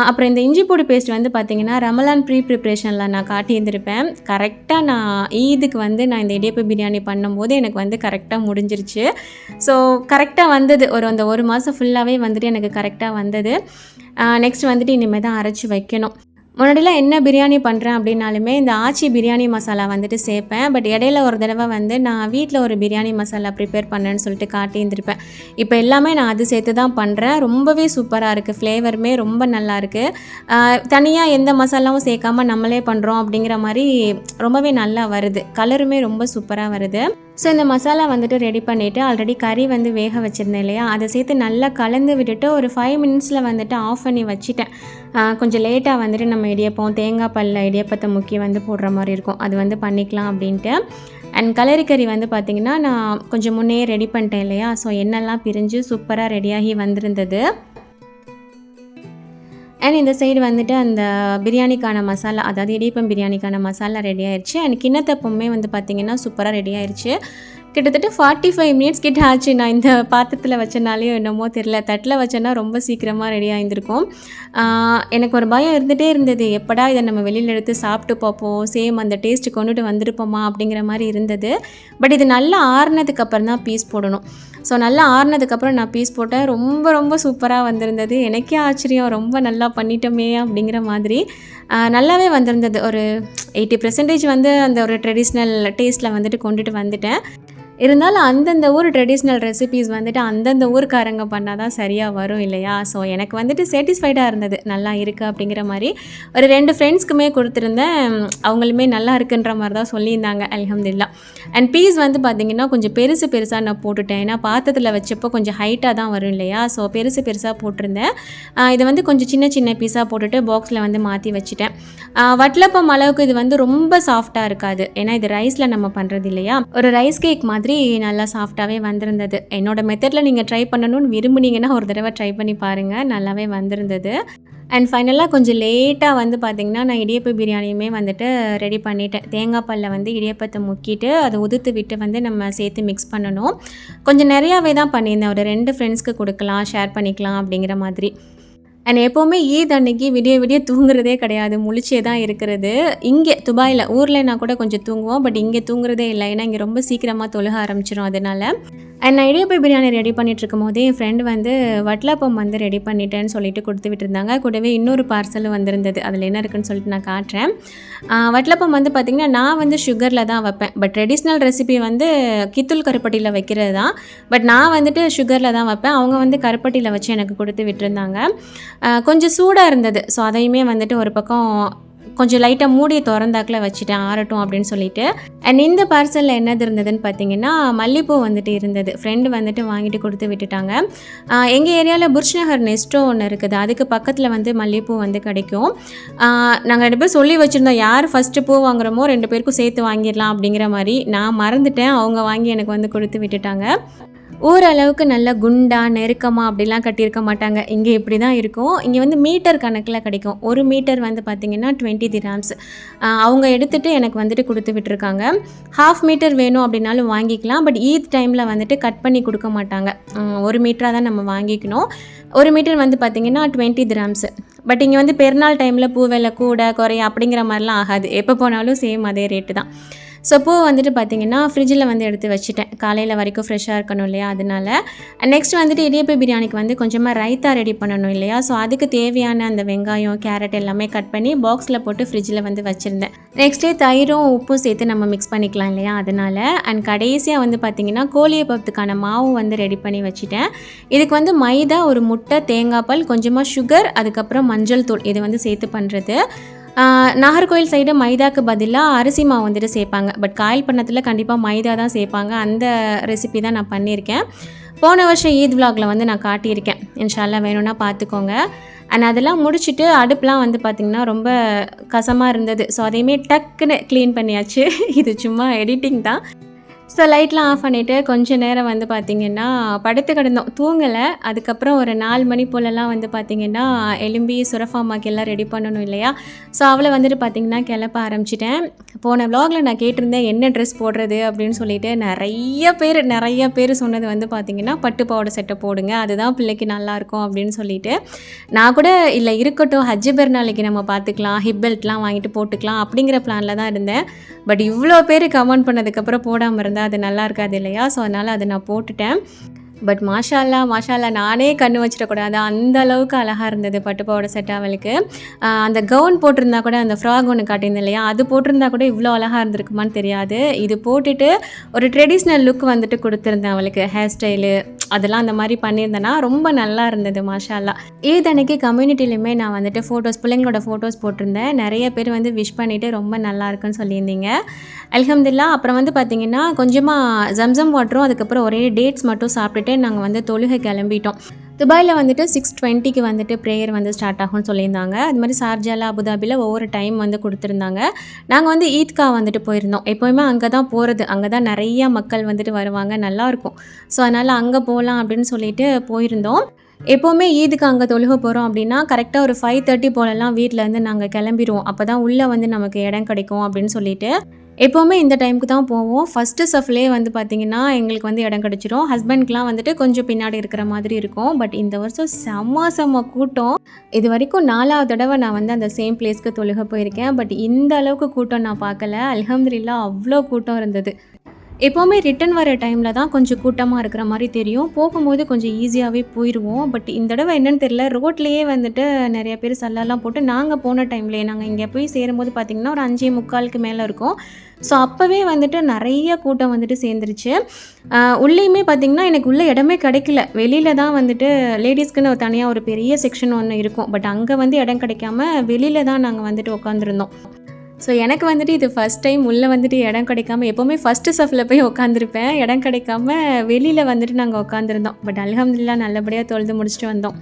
அப்புறம் இந்த இஞ்சி பூண்டு பேஸ்ட் வந்து பார்த்திங்கன்னா ரமலான் ப்ரிப்ரேஷனில் நான் காட்டியிருந்திருப்பேன். கரெக்டாக நான் ஈதுக்கு வந்து நான் இந்த இடியப்ப பிரியாணி பண்ணும்போது எனக்கு வந்து கரெக்டாக முடிஞ்சிருச்சு. ஸோ கரெக்டாக வந்தது. அந்த 1 மாதம் ஃபுல்லாகவே வந்துட்டு எனக்கு கரெக்டாக வந்தது. நெக்ஸ்ட் வந்துட்டு இனிமேல் தான் அரைச்சி வைக்கணும். முன்னாடிலாம் என்ன பிரியாணி பண்ணுறேன் அப்படின்னாலுமே இந்த ஆச்சி பிரியாணி மசாலா வந்துட்டு சேர்ப்பேன். பட் இடையில ஒரு தடவை வந்து நான் வீட்டில் ஒரு பிரியாணி மசாலா ப்ரிப்பேர் பண்ணேன்னு சொல்லிட்டு காட்டியிருந்திருப்பேன். இப்போ எல்லாமே நான் அது சேர்த்து தான் பண்ணுறேன். ரொம்பவே சூப்பராக இருக்குது, ஃப்ளேவருமே ரொம்ப நல்லா இருக்குது. தனியாக எந்த மசாலாவும் சேர்க்காமல் நம்மளே பண்ணுறோம் அப்படிங்கிற மாதிரி ரொம்பவே நல்லா வருது. கலருமே ரொம்ப சூப்பராக வருது. ஸோ இந்த மசாலா வந்துட்டு ரெடி பண்ணிவிட்டு ஆல்ரெடி கறி வந்து வேக வச்சுருந்தேன் இல்லையா, அதை சேர்த்து நல்லா கலந்து விட்டுட்டு ஒரு 5 மினிட்ஸில் வந்துட்டு ஆஃப் பண்ணி வச்சுட்டேன். கொஞ்சம் லேட்டாக வந்துட்டு நம்ம இடியப்பம் தேங்காய் பாலில் இடியப்பத்தை முக்கி வந்து போடுற மாதிரி இருக்கும், அது வந்து பண்ணிக்கலாம் அப்படின்ட்டு. அண்ட் கலரி கறி வந்து பார்த்திங்கன்னா நான் கொஞ்சம் முன்னே ரெடி பண்ணிட்டேன் இல்லையா, ஸோ எண்ணெய்லாம் பிரிஞ்சு சூப்பராக ரெடியாகி வந்திருந்தது. அண்ட் இந்த சைடு வந்துட்டு அந்த பிரியாணிக்கான மசாலா, அதாவது இடியப்பம் பிரியாணிக்கான மசாலா ரெடி ஆயிடுச்சு. அண்ட் கிண்ணத்தப்பமே வந்து பார்த்திங்கன்னா சூப்பராக ரெடி ஆயிடுச்சு. கிட்டத்தட்ட 45 மினிட்ஸ் கிட்ட ஆச்சு. நான் இந்த பாத்திரத்தில் வச்சனாலேயோ என்னமோ தெரில, தட்டில் வச்சேன்னா ரொம்ப சீக்கிரமாக ரெடி ஆகியிருந்திருக்கும். எனக்கு ஒரு பயம் இருந்துகிட்டே இருந்தது, எப்படா இதை நம்ம வெளியில் எடுத்து சாப்பிட்டு பார்ப்போம், சேம் அந்த டேஸ்ட்டு கொண்டுட்டு வந்திருப்போமா அப்படிங்கிற மாதிரி இருந்தது. பட் இது நல்லா ஆறுனதுக்கப்புறம் தான் பீஸ் போடணும். ஸோ நல்லா ஆறுனதுக்கப்புறம் நான் பீஸ் போட்டேன். ரொம்ப ரொம்ப சூப்பராக வந்திருந்தது. எனக்கே ஆச்சரியம், ரொம்ப நல்லா பண்ணிட்டோமே அப்படிங்கிற மாதிரி. நல்லாவே வந்திருந்தது. ஒரு 80% வந்து அந்த ஒரு ட்ரெடிஷ்னல் டேஸ்ட்டில் வந்துட்டு கொண்டுட்டு வந்துட்டேன். இருந்தாலும் அந்தந்த ஊர் ட்ரெடிஷ்னல் ரெசிபீஸ் வந்துட்டு அந்தந்த ஊருக்காரங்க பண்ணால் தான் சரியாக வரும் இல்லையா. ஸோ எனக்கு வந்துட்டு சாட்டிஸ்ஃபைடாக இருந்தது, நல்லா இருக்குது அப்படிங்கிற மாதிரி. ஒரு 2 ஃப்ரெண்ட்ஸ்க்குமே கொடுத்துருந்தேன், அவங்களுமே நல்லா இருக்குன்ற மாதிரி தான் சொல்லியிருந்தாங்க, அல்ஹம்துலில்லாஹ். அண்ட் பீஸ் வந்து பார்த்திங்கன்னா கொஞ்சம் பெருசாக நான் போட்டுட்டேன். ஏன்னா பாத்திரத்தில் வச்சப்போ கொஞ்சம் ஹைட்டாக தான் வரும் இல்லையா, ஸோ பெருசாக போட்டிருந்தேன். இதை வந்து கொஞ்சம் சின்ன பீஸாக போட்டுட்டு பாக்ஸில் வந்து மாற்றி வச்சுட்டேன். வட்டலப்பம் அளவுக்கு இது வந்து ரொம்ப சாஃப்டாக இருக்காது, ஏன்னா இது ரைஸில் நம்ம பண்ணுறது இல்லையா. ஒரு ரைஸ் கேக் மாதிரி நல்லா சாஃப்டாகவே வந்திருந்தது. என்னோடய மெத்தடில் நீங்கள் ட்ரை பண்ணணும்னு விரும்புனீங்கன்னா ஒரு தடவை ட்ரை பண்ணி பாருங்கள், நல்லாவே வந்திருந்தது. அண்ட் ஃபைனலாக கொஞ்சம் லேட்டாக வந்து பார்த்திங்கன்னா நான் இடியப்ப பிரியாணியுமே வந்துட்டு ரெடி பண்ணிட்டேன். தேங்காய் பாலில் வந்து இடியப்பத்தை முக்கிட்டு அதை உதுத்து விட்டு வந்து நம்ம சேர்த்து மிக்ஸ் பண்ணணும். கொஞ்சம் நிறையாவே தான் பண்ணியிருந்தேன், ஒரு 2 ஃப்ரெண்ட்ஸ்க்கு கொடுக்கலாம், ஷேர் பண்ணிக்கலாம் அப்படிங்கிற மாதிரி. அண்ட் எப்போவுமே ஈத் அன்னைக்கு விடிய தூங்குறதே கிடையாது, முழிச்சே தான் இருக்கிறது. இங்கே துபாயில் ஊர்லனா கூட கொஞ்சம் தூங்குவோம், பட் இங்கே தூங்குறதே இல்லை, ஏன்னா இங்கே ரொம்ப சீக்கிரமாக தொழுக ஆரம்பிச்சிடும். அதனால் அண்ட் நான் இடியாப்ப பிரியாணி ரெடி பண்ணிகிட்ருக்கும்போதே என் ஃப்ரெண்டு வந்து வட்டலப்பம் வந்து ரெடி பண்ணிட்டேன்னு சொல்லிட்டு கொடுத்து விட்டுருந்தாங்க. கூடவே இன்னொரு பார்சலும் வந்திருந்தது. அதில் என்ன இருக்குன்னு சொல்லிட்டு நான் காட்டுறேன். வட்டலப்பம் வந்து பார்த்திங்கன்னா நான் வந்து சுகரில் தான் வைப்பேன். பட் ட்ரெடிஷ்னல் ரெசிபி வந்து கித்தூள் கருப்பட்டியில் வைக்கிறது தான். பட் நான் வந்துட்டு சுகரில் தான் வைப்பேன். அவங்க வந்து கருப்பட்டியில் வச்சு எனக்கு கொடுத்து விட்டுருந்தாங்க. கொஞ்சம் சூடாக இருந்தது. ஸோ அதையுமே வந்துட்டு ஒரு பக்கம் கொஞ்சம் லைட்டாக மூடியை திறந்தாக்கில் வச்சுட்டேன் ஆறட்டும் அப்படின்னு சொல்லிட்டு. அண்ட் இந்த பார்சலில் என்னது இருந்ததுன்னு பார்த்தீங்கன்னா மல்லிப்பூ வந்துட்டு இருந்தது. ஃப்ரெண்டு வந்துட்டு வாங்கிட்டு கொடுத்து விட்டுட்டாங்க. எங்கள் ஏரியாவில் புர்ஷ்நகர் நெஸ்டோ ஒன்று இருக்குது. அதுக்கு பக்கத்தில் வந்து மல்லிப்பூ வந்து கிடைக்கும். நாங்கள் 2 பேர் சொல்லி வச்சுருந்தோம், யார் ஃபஸ்ட்டு பூ வாங்குகிறோமோ 2 பேருக்கும் சேர்த்து வாங்கிடலாம் அப்படிங்கிற மாதிரி. நான் மறந்துட்டேன். அவங்க வாங்கி எனக்கு வந்து கொடுத்து விட்டுட்டாங்க. ஓரளவுக்கு நல்லா குண்டா நெருக்கமாக அப்படிலாம் கட்டியிருக்க மாட்டாங்க. இங்கே இப்படி தான் இருக்கும். இங்கே வந்து மீட்டர் கணக்கில் கிடைக்கும். 1 மீட்டர் வந்து பார்த்திங்கன்னா 20 திராம்ஸ். அவங்க எடுத்துகிட்டு எனக்கு வந்துட்டு கொடுத்து விட்டுருக்காங்க. 1/2 மீட்டர் வேணும் அப்படின்னாலும் வாங்கிக்கலாம். பட் ஈத் டைமில் வந்துட்டு கட் பண்ணி கொடுக்க மாட்டாங்க. 1 மீட்டராக தான் நம்ம வாங்கிக்கணும். 1 மீட்டர் வந்து பார்த்திங்கன்னா 20 திராம்ஸ். பட் இங்கே வந்து பெருநாள் டைமில் பூ விலை கூட குறைய அப்படிங்கிற மாதிரிலாம் ஆகாது. எப்போ போனாலும் சேம் அதே ரேட்டு தான். ஸோ பூ வந்துட்டு பார்த்திங்கன்னா ஃப்ரிட்ஜில் வந்து எடுத்து வச்சுட்டேன். காலையில் வரைக்கும் ஃப்ரெஷ்ஷாக இருக்கணும் இல்லையா, அதனால. நெக்ஸ்ட் வந்துட்டு இடியாப்ப பிரியாணிக்கு வந்து கொஞ்சமாக ரைத்தா ரெடி பண்ணணும் இல்லையா. ஸோ அதுக்கு தேவையான அந்த வெங்காயம் கேரட் எல்லாமே கட் பண்ணி பாக்ஸில் போட்டு ஃப்ரிட்ஜில் வந்து வச்சுருந்தேன். நெக்ஸ்ட் டே தயிரும் உப்பும் சேர்த்து நம்ம மிக்ஸ் பண்ணிக்கலாம் இல்லையா, அதனால். அண்ட் கடைசியாக வந்து பார்த்திங்கன்னா கோழியப்பத்துக்கான மாவு வந்து ரெடி பண்ணி வச்சுட்டேன். இதுக்கு வந்து மைதா, ஒரு முட்டை, தேங்காய் பால், கொஞ்சமாக சுகர், அதுக்கப்புறம் மஞ்சள் தூள், இது வந்து சேர்த்து பண்ணுறது. நாகர்கோவில் சைடு மைதாக்கு பதிலாக அரிசி மாவு வந்துட்டு சேர்ப்பாங்க. பட் காயல் பண்ணத்தில் கண்டிப்பாக மைதா தான் சேர்ப்பாங்க. அந்த ரெசிபி தான் நான் பண்ணியிருக்கேன். போன வருஷம் ஈத் விலாகில் வந்து நான் காட்டியிருக்கேன். இன்ஷால்லா வேணும்னா பார்த்துக்கோங்க. அண்ட் அதெல்லாம் முடிச்சுட்டு அடுப்புலாம் வந்து பார்த்திங்கன்னா ரொம்ப கசமாக இருந்தது. ஸோ அதையுமே டக்குன்னு க்ளீன் பண்ணியாச்சு. இது சும்மா எடிட்டிங் தான். ஸோ லைட்லாம் ஆஃப் பண்ணிவிட்டு கொஞ்சம் நேரம் வந்து பார்த்திங்கன்னா படுத்து கிடந்தோம், தூங்கலை. அதுக்கப்புறம் ஒரு 4 மணி போலலாம் வந்து பார்த்திங்கன்னா எலும்பி சுரஃபாமாக்கு எல்லாம் ரெடி பண்ணணும் இல்லையா. ஸோ அவளை வந்துட்டு பார்த்திங்கன்னா கிளப்ப ஆரம்பிச்சிட்டேன். போன விலாகில் நான் கேட்டிருந்தேன் என்ன ட்ரெஸ் போடுறது அப்படின்னு சொல்லிட்டு. நிறைய பேர் சொன்னது வந்து பார்த்திங்கன்னா பட்டு பாவாடை சட்டை போடுங்க, அதுதான் பிள்ளைக்கு நல்லாயிருக்கும் அப்படின்னு சொல்லிட்டு. நான் கூட இல்லை இருக்கட்டும், ஹஜ்ஜு பெருநாளைக்கு நம்ம பார்த்துக்கலாம், ஹிப் பெல்ட்லாம் வாங்கிட்டு போட்டுக்கலாம் அப்படிங்கிற பிளானில் தான் இருந்தேன். பட் இவ்வளோ பேர் கமெண்ட் பண்ணதுக்கப்புறம் போடாமல் இருந்தால் அது நல்லா இருக்காது இல்லையா. ஸோ அதனால் அதை நான் போட்டுட்டேன். பட் மாஷா அல்லா நானே கண்ணு வச்சிடக்கூடாது, அந்த அளவுக்கு அழகாக இருந்தது பட்டுப்பாவோட செட் அவளுக்கு. அந்த கவுன் போட்டிருந்தா கூட, அந்த ஃப்ராக் ஒன்று காட்டியிருந்தேன் இல்லையா, அது போட்டிருந்தா கூட இவ்வளோ அழகாக இருந்திருக்குமான்னு தெரியாது. இது போட்டுட்டு ஒரு ட்ரெடிஷ்னல் லுக் வந்துட்டு கொடுத்துருந்தேன் அவளுக்கு. ஹேர் ஸ்டைலு அதெல்லாம் அந்த மாதிரி பண்ணியிருந்தேன்னா ரொம்ப நல்லா இருந்தது மாஷா அல்லா. ஈத் அன்னைக்கு கம்யூனிட்டிலையுமே நான் வந்துட்டு ஃபோட்டோஸ், பிள்ளைங்களோட ஃபோட்டோஸ் போட்டிருந்தேன். நிறைய பேர் வந்து விஷ் பண்ணிவிட்டு ரொம்ப நல்லா இருக்குன்னு சொல்லியிருந்தீங்க. அல்ஹம்துலில்லாஹ். அப்புறம் வந்து பார்த்திங்கன்னா கொஞ்சமாக ஜம்சம் வாட்டரும் அதுக்கப்புறம் ஒரே டேட்ஸ் மட்டும் சாப்பிட்டுட்டு நாங்கள் வந்து தொழுகை கிளம்பிட்டோம். துபாயில் வந்துட்டு 6:20க்கு வந்துட்டு ப்ரேயர் வந்து ஸ்டார்ட் ஆகும்னு சொல்லியிருந்தாங்க. அது மாதிரி ஷார்ஜாவில், அபுதாபியில் ஒவ்வொரு டைம் வந்து கொடுத்துருந்தாங்க. நாங்கள் வந்து ஈத்கா வந்துட்டு போயிருந்தோம். எப்போயுமே அங்கே தான் போகிறது, அங்கே தான் நிறையா மக்கள் வந்துட்டு வருவாங்க, நல்லாயிருக்கும். ஸோ அதனால் அங்கே போகலாம் அப்படின்னு சொல்லிட்டு போயிருந்தோம். எப்போவுமே ஈதுக்கு அங்கே தொழுக போகிறோம் அப்படின்னா கரெக்டாக ஒரு 5:30 போலலாம் வீட்டிலேருந்து நாங்கள் கிளம்பிடுவோம். அப்போ தான் உள்ளே வந்து நமக்கு இடம் கிடைக்கும் அப்படின்னு சொல்லிட்டு எப்போவுமே இந்த டைமுக்கு தான் போவோம். ஃபஸ்ட்டு சஃப்லேயே வந்து பார்த்திங்கன்னா எங்களுக்கு வந்து இடம் கிடச்சிரும். ஹஸ்பண்ட்க்கெலாம் வந்துட்டு கொஞ்சம் பின்னாடி இருக்கிற மாதிரி இருக்கும். பட் இந்த வருஷம் செம்ம கூட்டம். இது வரைக்கும் 4வது தடவை நான் வந்து அந்த சேம் பிளேஸ்க்கு தொழுக போயிருக்கேன். பட் இந்த அளவுக்கு கூட்டம் நான் பார்க்கல. அல்ஹம்துலில்லாஹ் அவ்வளோ கூட்டம் இருந்தது. எப்போவுமே ரிட்டன் வர டைமில் தான் கொஞ்சம் கூட்டமாக இருக்கிற மாதிரி தெரியும். போகும்போது கொஞ்சம் ஈஸியாகவே போயிடுவோம். பட் இந்த தடவை என்னென்னு தெரியல, ரோட்லேயே வந்துட்டு நிறைய பேர் சல்லெல்லாம் போட்டு நாங்கள் போன டைம்லேயே நாங்கள் இங்கே போய் சேரும்போது பார்த்திங்கன்னா ஒரு 5:45க்கு மேலே இருக்கும். ஸோ அப்போவே வந்துட்டு நிறைய கூட்டம் வந்துட்டு சேர்ந்துருச்சு. உள்ளேயுமே பார்த்திங்கன்னா எனக்கு உள்ளே இடமே கிடைக்கல. வெளியில் தான் வந்துட்டு லேடிஸ்க்குன்னு தனியாக ஒரு பெரிய செக்ஷன் ஒன்று இருக்கும். பட் அங்கே வந்து இடம் கிடைக்காம வெளியில் தான் நாங்கள் வந்துட்டு உட்காந்துருந்தோம். ஸோ எனக்கு வந்துட்டு இது ஃபஸ்ட் டைம் உள்ளே வந்துட்டு இடம் கிடைக்காம, எப்போவுமே ஃபஸ்ட்டு சஃபில் போய் உட்காந்துருப்பேன். இடம் கிடைக்காம வெளியில் வந்துட்டு நாங்கள் உட்காந்துருந்தோம். பட் அல்ஹம்துலில்லாஹ் நல்லபடியாக தொழுது முடிச்சுட்டு வந்தோம்.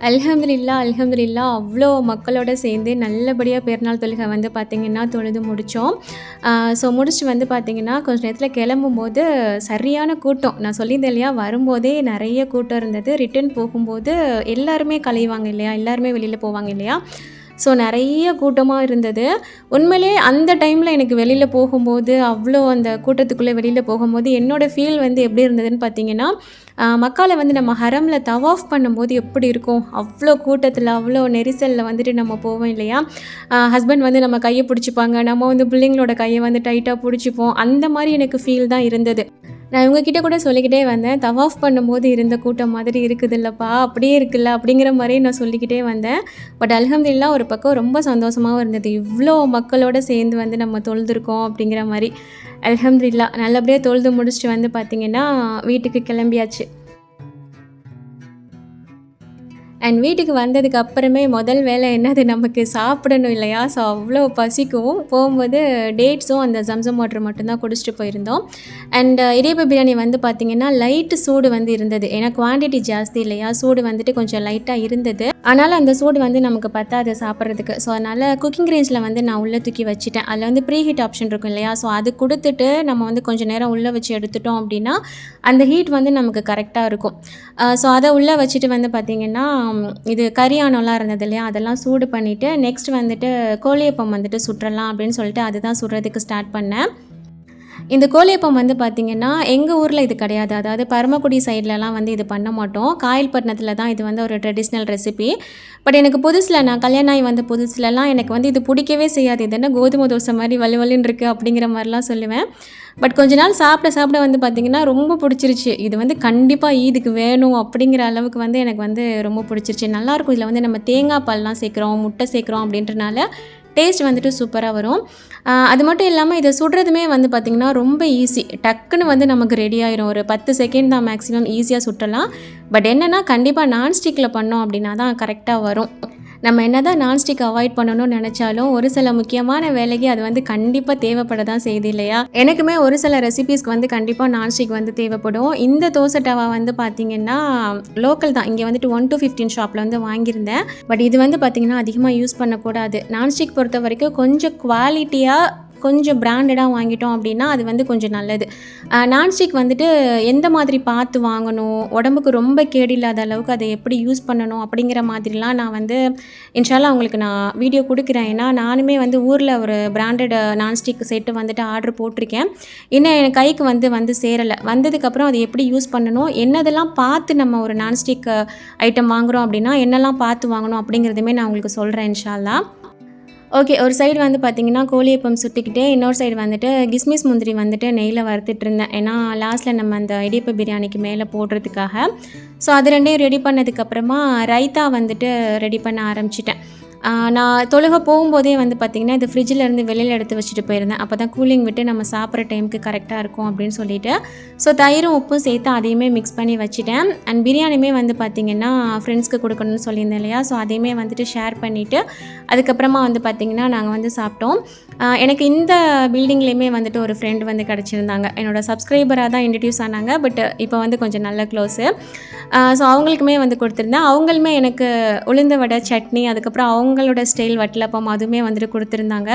அல்ஹம்துலில்லா அவ்வளோ மக்களோட சேர்ந்து நல்லபடியாக பெருநாள் தொழுகை வந்து பார்த்திங்கன்னா தொழுது முடித்தோம். ஸோ முடிச்சுட்டு வந்து பார்த்திங்கன்னா கொஞ்சம் நேரத்தில் கிளம்பும்போது சரியான கூட்டம். நான் சொல்லியிருந்தேன் இல்லையா, வரும்போதே நிறைய கூட்டம் இருந்தது. ரிட்டர்ன் போகும்போது எல்லாருமே கலைவாங்க இல்லையா, எல்லாருமே வெளியில் போவாங்க இல்லையா, ஸோ நிறைய கூட்டமாக இருந்தது. உண்மையிலே அந்த டைமில் எனக்கு வெளியில் போகும்போது அவ்வளோ அந்த கூட்டத்துக்குள்ளே வெளியில் போகும்போது என்னோடய ஃபீல் வந்து எப்படி இருந்ததுன்னு பார்த்தீங்கன்னா, மக்கால வந்து நம்ம ஹரமில் தவாஃப் பண்ணும்போது எப்படி இருக்கும், அவ்வளோ கூட்டத்தில் அவ்வளோ நெரிசலில் வந்துட்டு நம்ம போவோம் இல்லையா, ஹஸ்பண்ட் வந்து நம்ம கையை பிடிச்சிப்பாங்க, நம்ம வந்து பிள்ளைங்களோட கையை வந்து டைட்டாக பிடிச்சிப்போம், அந்த மாதிரி எனக்கு ஃபீல் தான் இருந்தது. நான் இவங்ககிட்ட கூட சொல்லிக்கிட்டே வந்தேன், தவாஃப் பண்ணும்போது இருந்த கூட்டம் மாதிரி இருக்குதுல்லப்பா, அப்படியே இருக்குல்ல அப்படிங்கிற மாதிரி நான் சொல்லிக்கிட்டே வந்தேன். பட் அல்ஹம்துலில்லாஹ் ஒரு பக்கம் ரொம்ப சந்தோஷமாகவும் இருந்தது, இவ்வளோ மக்களோடு சேர்ந்து வந்து நம்ம தொழுதுருக்கோம் அப்படிங்கிற மாதிரி. அல்ஹம்துலில்லாஹ் நல்லபடியாக தொழுது முடிச்சுட்டு வந்து பார்த்திங்கன்னா வீட்டுக்கு கிளம்பியாச்சு. அண்ட் வீட்டுக்கு வந்ததுக்கு அப்புறமே முதல் வேலை என்னது, நமக்கு சாப்பிடணும் இல்லையா, ஸோ அவ்வளோ பசிக்கும். போகும்போது டேட்ஸும் அந்த ஜம்சம் வாட்டர் மட்டும்தான் குடிச்சிட்டு போயிருந்தோம். அண்ட் இடியப்ப பிரியாணி வந்து பார்த்திங்கன்னா லைட்டு சூடு வந்து இருந்தது, ஏன்னா குவான்டிட்டி ஜாஸ்தி இல்லையா, சூடு வந்துட்டு கொஞ்சம் லைட்டாக இருந்தது. ஆனால் அந்த சூடு வந்து நமக்கு பத்தாது சாப்பிட்றதுக்கு. ஸோ அதனால் குக்கிங் ரேஞ்சில் வந்து நான் உள்ளே தூக்கி வச்சுட்டேன். அதில் வந்து ப்ரீ ஹீட் ஆப்ஷன் இருக்கும் இல்லையா, ஸோ அது கொடுத்துட்டு நம்ம வந்து கொஞ்சம் நேரம் உள்ளே வச்சு எடுத்துட்டோம் அப்படின்னா அந்த ஹீட் வந்து நமக்கு கரெக்டாக இருக்கும். ஸோ அதை உள்ளே வச்சுட்டு வந்து பார்த்திங்கன்னா இது கரியானம்லாம் இருந்தது இல்லையா, அதெல்லாம் சூடு பண்ணிவிட்டு நெக்ஸ்ட் வந்துட்டு கோழியப்பம் வந்துட்டு சுற்றலாம் அப்படின்னு சொல்லிட்டு அதுதான் சுடுறதுக்கு ஸ்டார்ட் பண்ணேன். இந்த கோழியப்பம் வந்து பார்த்திங்கன்னா எங்கள் ஊரில் இது கிடையாது, அதாவது பரமக்குடி சைட்லலாம் வந்து இது பண்ண மாட்டோம், காயல்பட்டினத்தில் தான் இது வந்து ஒரு ட்ரெடிஷ்னல் ரெசிபி. பட் எனக்கு புதுசில், நான் கல்யாணம் ஆகி வந்த புதுசுலலாம் எனக்கு வந்து இது பிடிக்கவே செய்யாது, இது என்ன கோதுமை தோசை மாதிரி வலுவலுன்னு இருக்குது அப்படிங்கிற மாதிரிலாம் சொல்லுவேன். பட் கொஞ்ச நாள் சாப்பிட வந்து பார்த்திங்கன்னா ரொம்ப பிடிச்சிருச்சு, இது வந்து கண்டிப்பாக ஈதுக்கு வேணும் அப்படிங்கிற அளவுக்கு வந்து எனக்கு வந்து ரொம்ப பிடிச்சிருச்சு. நல்லாயிருக்கும், இதில் வந்து நம்ம தேங்காய் பால்லாம் சேர்க்குறோம், முட்டை சேர்க்குறோம் அப்படின்றனால டேஸ்ட் வந்துட்டு சூப்பராக வரும். அது மட்டும் இல்லாமல் இதை சுடுறதுமே வந்து பார்த்திங்கன்னா ரொம்ப ஈஸி, டக்குன்னு வந்து நமக்கு ரெடி ஆயிரும், ஒரு 10 செகண்ட் தான் மேக்ஸிமம், ஈஸியாக சுட்டலாம். பட் என்னென்னா கண்டிப்பாக நான்ஸ்டிக்கில் பண்ணோம் அப்படின்னா தான் கரெக்டாக வரும். நம்ம என்ன தான் நான்ஸ்டிக் அவாய்ட் பண்ணணும்னு நினச்சாலும் ஒரு சில முக்கியமான வேலைக்கு அது வந்து கண்டிப்பாக தேவைப்பட தான் செய்யுது இல்லையா. எனக்குமே ஒரு சில ரெசிபீஸ்க்கு வந்து கண்டிப்பாக நான்ஸ்டிக் வந்து தேவைப்படும். இந்த தோசை டவா வந்து பார்த்திங்கன்னா லோக்கல் தான், இங்கே வந்துட்டு 1 to 15 ஷாப்பில் வந்து வாங்கியிருந்தேன். பட் இது வந்து பார்த்திங்கன்னா அதிகமாக யூஸ் பண்ணக்கூடாது. நான்ஸ்டிக் பொறுத்த வரைக்கும் கொஞ்சம் குவாலிட்டியாக கொஞ்சம் பிராண்டடாக வாங்கிட்டோம் அப்படின்னா அது வந்து கொஞ்சம் நல்லது. நான்ஸ்டிக் வந்துட்டு எந்த மாதிரி பார்த்து வாங்கணும், உடம்புக்கு ரொம்ப கேடு இல்லாத அளவுக்கு அதை எப்படி யூஸ் பண்ணணும் அப்படிங்கிற மாதிரிலாம் நான் வந்து இன்ஷால்லா உங்களுக்கு நான் வீடியோ கொடுக்குறேன். ஏன்னா நானுமே வந்து ஊரில் ஒரு பிராண்டட் நான்ஸ்டிக் செட்டு வந்துட்டு ஆர்டர் போட்டிருக்கேன், இன்னும் என் கைக்கு வந்து சேரலை. வந்ததுக்கப்புறம் அதை எப்படி யூஸ் பண்ணணும், என்னதெல்லாம் பார்த்து நம்ம ஒரு நான்ஸ்டிக் ஐட்டம் வாங்குகிறோம் அப்படின்னா என்னெல்லாம் பார்த்து வாங்கணும் அப்படிங்கிறதுமே நான் உங்களுக்கு சொல்கிறேன் இன்ஷால்லா. ஓகே, ஒரு சைடு வந்து பார்த்திங்கன்னா கோழியப்பம் சுட்டிக்கிட்டே இன்னொரு சைடு வந்துட்டு கிஸ்மிஸ் முந்திரி வந்துட்டு நெய்யில் வறுத்துட்டு இருந்தேன், ஏன்னா லாஸ்ட்டில் நம்ம அந்த இடியப்ப பிரியாணிக்கு மேலே போடுறதுக்காக. ஸோ அது ரெண்டையும் ரெடி பண்ணதுக்கப்புறமா ரைத்தா வந்துட்டு ரெடி பண்ண ஆரம்பிச்சிட்டேன். நான் தொழுகை போகும்போதே வந்து பார்த்திங்கன்னா இது ஃப்ரிட்ஜிலேருந்து வெளியில் எடுத்து வச்சுட்டு போயிருந்தேன், அப்போ தான் கூலிங் விட்டு நம்ம சாப்பிட்ற டைமுக்கு கரெக்டாக இருக்கும் அப்படின்னு சொல்லிட்டு. ஸோ தயிரும் உப்பும் சேர்த்து அதையுமே மிக்ஸ் பண்ணி வச்சுட்டேன். அண்ட் பிரியாணியுமே வந்து பார்த்திங்கன்னா ஃப்ரெண்ட்ஸ்க்கு கொடுக்கணும்னு சொல்லியிருந்தேன் இல்லையா, ஸோ அதையுமே வந்துட்டு ஷேர் பண்ணிவிட்டு அதுக்கப்புறமா வந்து பார்த்திங்கன்னா நாங்கள் வந்து சாப்பிட்டோம். எனக்கு இந்த பில்டிங்லேயுமே வந்துட்டு ஒரு ஃப்ரெண்ட் வந்து கிடச்சிருந்தாங்க, என்னோடய சப்ஸ்கிரைபராக தான் இன்ட்ரடியூஸ் ஆனாங்க, பட் இப்போ வந்து கொஞ்சம் நல்ல க்ளோஸு. ஸோ அவங்களுக்குமே வந்து கொடுத்துருந்தேன். அவங்களுமே எனக்கு உளுந்த வடை, சட்னி, அதுக்கப்புறம் அவங்களோட ஸ்டைல் வட்டலப்பம் அதுவுமே வந்துட்டு கொடுத்துருந்தாங்க.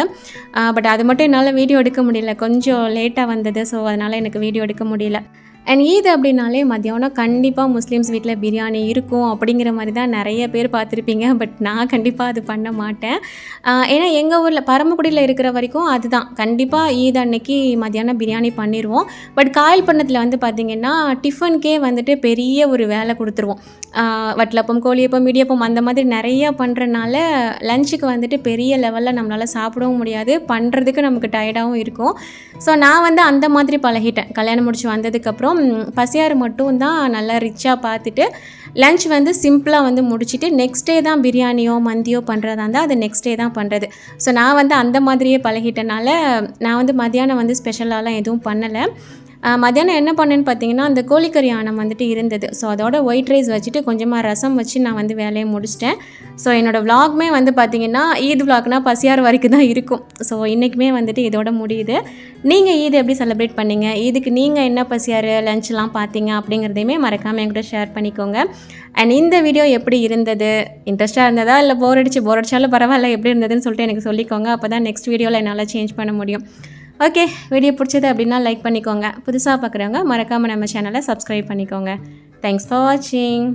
பட் அது மட்டும் என்னால் வீடியோ எடுக்க முடியல, கொஞ்சம் லேட்டாக வந்தது, ஸோ அதனால் எனக்கு வீடியோ எடுக்க முடியல. அண்ட் ஈத் அப்படின்னாலே மத்தியானம் கண்டிப்பாக முஸ்லீம்ஸ் வீட்டில் பிரியாணி இருக்கும் அப்படிங்கிற மாதிரி தான் நிறைய பேர் பார்த்துருப்பீங்க. பட் நான் கண்டிப்பாக அது பண்ண மாட்டேன். ஏன்னா எங்கள் ஊரில் பரமக்குடியில் இருக்கிற வரைக்கும் அதுதான் கண்டிப்பாக ஈத் அன்னைக்கு மத்தியானம் பிரியாணி பண்ணிடுவோம். பட் காயல்பட்டினத்தில் வந்து பார்த்திங்கன்னா டிஃபனுக்கே வந்துட்டு பெரிய ஒரு வேலை கொடுத்துருவோம். வட்டலப்பம், கோழியப்பம், இடியப்பம் அந்த மாதிரி நிறையா பண்ணுறனால லஞ்சுக்கு வந்துட்டு பெரிய லெவலில் நம்மளால் சாப்பிடவும் முடியாது, பண்ணுறதுக்கு நமக்கு டயர்டாகவும் இருக்கும். ஸோ நான் வந்து அந்த மாதிரி பழகிட்டேன். கல்யாணம் முடிச்சு வந்ததுக்கப்புறம் பசியாறு மட்டும் தான் நல்லா ரிச்சாக பார்த்துட்டு லஞ்ச் வந்து சிம்பிளாக வந்து முடிச்சுட்டு நெக்ஸ்ட் டே தான் பிரியாணியோ மந்தியோ பண்ணுறதா இருந்தால் அது நெக்ஸ்ட் டே தான் பண்ணுறது. ஸோ நான் வந்து அந்த மாதிரியே பழகிட்டனால நான் வந்து மத்தியானம் வந்து ஸ்பெஷலாலாம் எதுவும் பண்ணலை. மத்தியானம் என்ன பண்ணேன்னு பார்த்தீங்கன்னா, அந்த கோழிக்கறி ஆணம் வந்துட்டு இருந்தது. ஸோ அதோட ஒயிட் ரைஸ் வச்சுட்டு கொஞ்சமாக ரசம் வச்சு நான் வந்து வேலையை முடிச்சிட்டேன். ஸோ என்னோடய விலாகுமே வந்து பார்த்திங்கன்னா ஈத் விலாக்னா பசியார வரைக்கும் தான் இருக்கும். ஸோ இன்றைக்குமே வந்துட்டு இதோட முடியுது. நீங்கள் ஈத் எப்படி செலிப்ரேட் பண்ணீங்க, இதுக்கு நீங்கள் என்ன பசியார் லஞ்ச்லாம் பார்த்தீங்க அப்படிங்கிறதையுமே மறக்காமல் என்கிட்ட ஷேர் பண்ணிக்கோங்க. அண்ட் இந்த வீடியோ எப்படி இருந்தது, இன்ட்ரெஸ்ட்டாக இருந்ததா இல்லை போர் அடிச்சாலும் பரவாயில்ல எப்படி இருந்ததுன்னு சொல்லிட்டு எனக்கு சொல்லிக்கோங்க. அப்போ தான் நெக்ஸ்ட் வீடியோவில் என்னால் சேஞ்ச் பண்ண முடியும். ஓகே, வீடியோ பிடிச்சது அப்படின்னா லைக் பண்ணிக்கோங்க. புதுசாக பார்க்குறவங்க மறக்காமல் நம்ம சேனலை சப்ஸ்கிரைப் பண்ணிக்கோங்க. தேங்க்ஸ் ஃபார் வாட்சிங்.